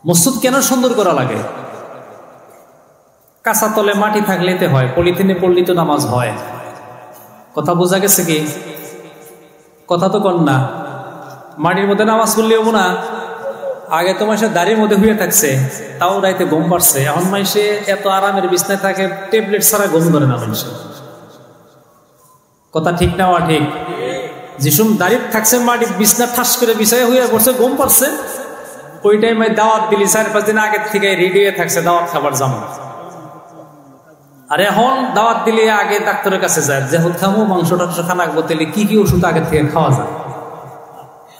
মসজিদ কেন সুন্দর করা লাগে? কাঁচা তলে মাটি থাকলেতে হয়, পলিথিনে পড়লে তো নামাজ হয়। কথা বোঝা গেছে কি? কথা তো কন না। মাটির মধ্যে নামাজ পড়লে হবো না? আগে তো মাসে দাড়ির মধ্যে হয়ে থাকছে, তাও রাইতে ঘুম পাড়ছে। এখন মাসে এত আরামের বিছনায় থাকে, ট্যাবলেট ছাড়া ঘুম ধরে না মানুষের। কথা ঠিক না? ঠিক। যেসব দাঁড়িয়ে থাকছে মাটি বিছনা ঠাস করে বিছায় হয়ে পড়ছে, ঘুম পাড়ছে, ওই টাইমে দাওয়াত দিলি 4-5 দিন আগের থেকে রেডি হয়ে থাকছে দাওয়াত খাবার জামা। আর এখন দাওয়াত দিলে আগে ডাক্তারের কাছে যায়, যেহেতু খামো মাংস টাংস খানা বলতে কি কি ওষুধ আগের থেকে খাওয়া যায়।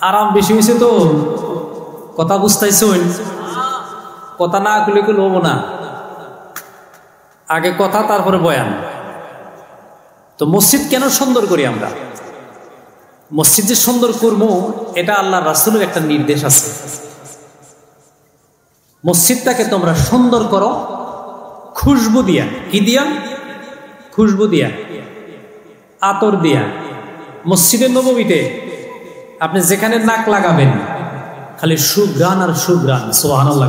আরাম বেশি হয়েছে তো। কথা বুঝতেছেন? কথা না খুলে কি লব না, আগে কথা তারপরে বয়ান। তো মসজিদ কেন সুন্দর করি আমরা? মসজিদ যে সুন্দর করবো এটা আল্লাহ রাসূলের একটা নির্দেশ আছে। মসজিদটাকে তোমরা সুন্দর করো খুশবু দিয়া। কি দিয়া? খুশবু দিয়া, আতর দিয়া। মসজিদের নববীতে আপনি যেখানে নাক লাগাবেন খালি সুঘ্রাণ আর সুঘ্রাণ। সুবহানাল্লাহ।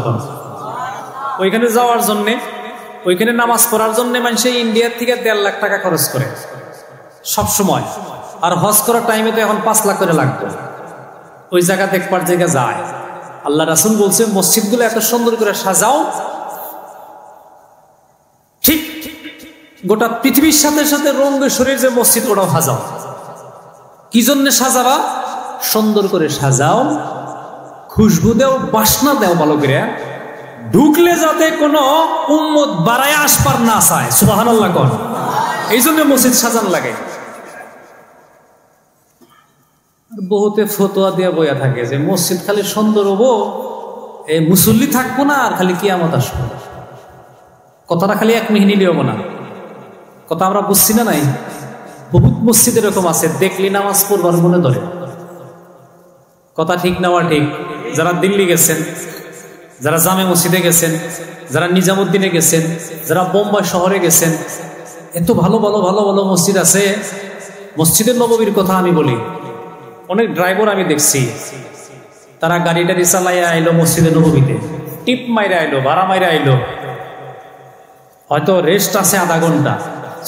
ওইখানে যাওয়ার জন্যে, ওইখানে নামাজ পড়ার জন্য মানুষ ইন্ডিয়ার থেকে 1.5 লাখ টাকা খরচ করে সব সময়। আর হজ করার টাইমে তো এখন 5 লাখ করে লাগবে। ওই জায়গা দেখবার জায়গা যায়। আল্লাহ রাসূল বলছে মসজিদগুলো এত সুন্দর করে সাজাও, ঠিক গোটা পৃথিবীর সাথে সাথে রঙে শরীর যে মসজিদ ওটাও সাজাও। কি জন্য সাজাবা? সুন্দর করে সাজাও, খুশবু দেও, বাসনা দেও ভালো করে, ঢুকলে যাতে কোনো উম্মত বাড়ায় আসপার না চায়। সুবহানাল্লাহ কোন। এই জন্য মসজিদ সাজান লাগে। বহুতে ফতোয়া দিয়ে বইয়া থাকে যে মসজিদ খালি সুন্দর হবো, এই মুসল্লি থাকবো না, আর খালি কিয়ামত আসবো। কথাটা খালি 1 মিনিটই হবো না। কথা আমরা বুঝছি না? নাই, বহুত মসজিদ এরকম আছে, দেখলি নামাজ পড়বার মনে ধরে। কথা ঠিক না? ঠিক। যারা দিল্লি গেছেন, যারা জামে মসজিদে গেছেন, যারা নিজামুদ্দিনে গেছেন, যারা বোম্বাই শহরে গেছেন, এত ভালো ভালো ভালো ভালো মসজিদ আছে। মসজিদের নববীর কথা আমি বলি, অনেক ড্রাইভার আমি দেখছি তারা গাড়িটা চালাইয়া আইলো মসজিদের নববীতে, টিপ মাইরা আইলো, ভাড়া মাইরা আইলো। হয়তো রেস্ট আছে আধা ঘন্টা,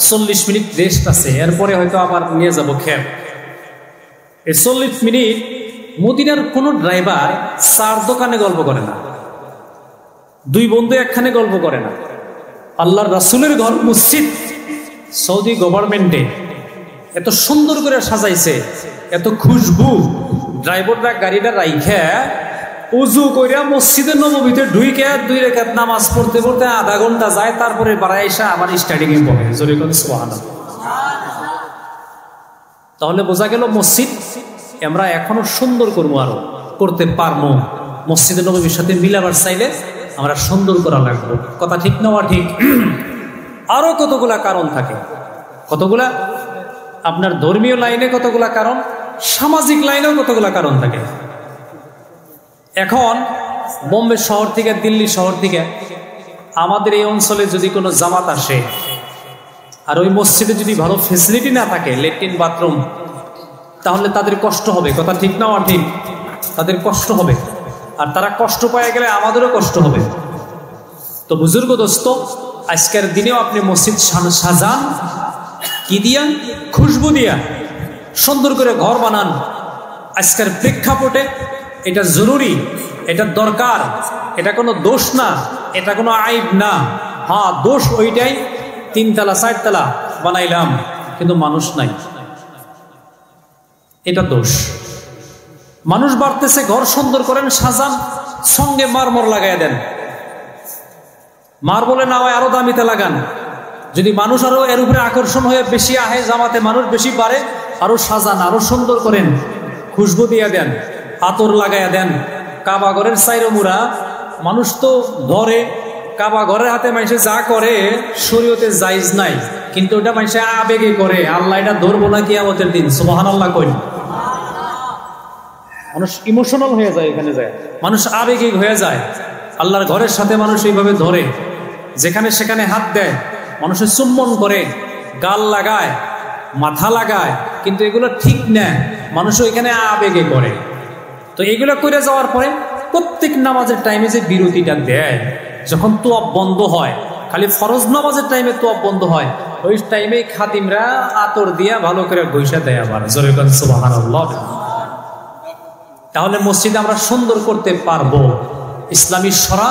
40 মিনিট রেস্ট আছে, এরপরে হয়তো আবার নিয়ে যাবো খেপ। এই 40 মিনিট মদিনার কোন ড্রাইভার 4 দোকানে গল্প করে না, 2 বন্ধু একখানে গল্প করে না। আল্লাহর রাসূলের ঘর মসজিদ সৌদি গভর্নমেন্টে এত সুন্দর করে সাজাইছে, এত খুশবু। ড্রাইভাররা গাড়িটা রাইখা উজু কইরা মসজিদের নববীতে ঢুইকে 2 রাকাত নামাজ পড়তে পড়তে আধা ঘন্টা যায়, তারপরে বাড়ায় এসে আবার স্টার্টিং এ পড়ে। জোরে করে সুবহানাল্লাহ। তাহলে বোঝা গেল মসজিদ আমরা এখনো সুন্দর করবো, আরো করতে পারবো। মসজিদের নববীর সাথে মিলাবার চাইলে আমরা সুন্দর করা লাগবে। কথা ঠিক না? ঠিক। আরো কতগুলা কারণ থাকে। কতগুলা? আপনার ধর্মীয় লাইনে কতগুলা কারণ, সামাজিক লাইনেও কতগুলা কারণ থাকে। এখন বোম্বে শহর থেকে, দিল্লি শহর থেকে আমাদের এই অঞ্চলে যদি কোনো জামাত আসে আর ওই মসজিদে যদি ভালো ফেসিলিটি না থাকে, ল্যাট্রিন বাথরুম, তাহলে তাদের কষ্ট হবে। কথা ঠিক না? ঠিক। তাদের কষ্ট হবে, আর তারা কষ্ট পায় গেলে আমাদেরও কষ্ট হবে। তো বুজুর্গ দোস্ত, আজকের দিনেও আপনি মসজিদ সাজান। কি দিয়া? খুশবু দিয়া। সুন্দর করে ঘর বানান। আজকের প্রেক্ষাপটে এটা জরুরি, এটা দরকার, এটা কোনো দোষ না, এটা কোনো আইব না। হ্যাঁ, দোষ ওইটাই 3 তলা 4 তলা বানাইলাম কিন্তু মানুষ নাই, এটা দোষ। মানুষ বাড়তেছে, ঘর সুন্দর করেন, সাজান, সঙ্গে মারমর লাগাইয়া দেন। মার্বলে না হয় আরো দামিতে লাগান। যদি মানুষ আরো এর উপরে আকর্ষণ হয়ে বেশি আহে, জামাতে মানুষ বেশি বাড়ে, আরো সাজান, আরো সুন্দর করেন, খুশবু দিয়া দেন, আতর লাগাইয়া দেন। কাবা ঘরের চাইরো মুড়া মানুষ তো ঘরে, কাবা ঘরের হাতে মানুষে যা করে শরীয়তে জায়েজ নাই, কিন্তু ওটা মানুষে আবেগে করে। আল্লাহ এটা ধরবো না কিয়ামতের দিন। সুবহানাল্লাহ কই। মানুষ ইমোশনাল হয়ে যায়, এখানে যায় মানুষ আবেগিক হয়ে যায়। আল্লাহর ঘরের সাথে মানুষ এইভাবে ধরে, যেখানে সেখানে হাত দেয়, মানুষের চুম্বন করে, গাল লাগায়, মাথা লাগায়, কিন্তু এগুলো ঠিক না। মানুষ ওইখানে আবেগে করে। তো এগুলো করে যাওয়ার পরে প্রত্যেক নামাজের টাইমে যে বিরতিটা দেয়, যখন তোয়াব বন্ধ হয়, খালি ফরজ নামাজের টাইমে তোয়াব বন্ধ হয়, ওই টাইমে খাদিমরা আতর দিয়া ভালো করে বৈশা দেয় আবার। জোরে বলেন সুবহানাল্লাহ। তাহলে মসজিদ আমরা সুন্দর করতে পারবো। ইসলামী শরা,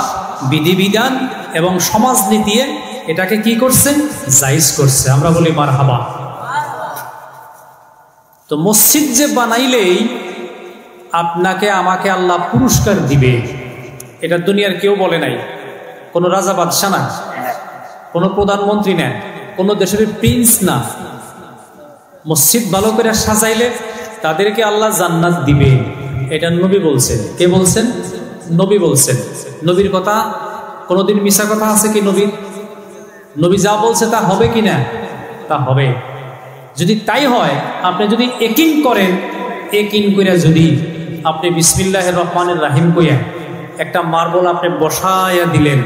বিধিবিধান এবং সমাজনীতি এটাকে কি করছে? জায়েজ করছে। আমরা বলি মারহাবা। তো মসজিদ যে বানাইলেই আপনাকে আমাকে আল্লাহ পুরস্কার দিবে, এটা দুনিয়ার কেউ বলে নাই। কোনো রাজা বাদশা না, কোনো প্রধানমন্ত্রী না, কোনো দেশের প্রিন্স না। মসজিদ ভালো করে সাজাইলে তাদেরকে আল্লাহ জান্নাত দিবে, এটা নবী বলছেন। কে বলছেন? নবী বলছেন। নবীর কথা কোনোদিন মিছা কথা আছে কি নবীর? নবী যা বলছে তা হবে কি না? তা হবে। যদি তাই হয়, আপনি যদি একিন করেন, একিন কইরা যদি আপনি বিসমিল্লাহির রহমানির রহিম কইয়া একটা মার্বল আপনি বসায়া দিলেন,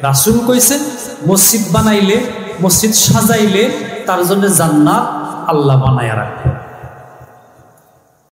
রাসূল কইছেন মসজিদ বানাইলে, মসজিদ সাজাইলে তার জন্য জান্নাত আল্লাহ বানায়া রাখবে।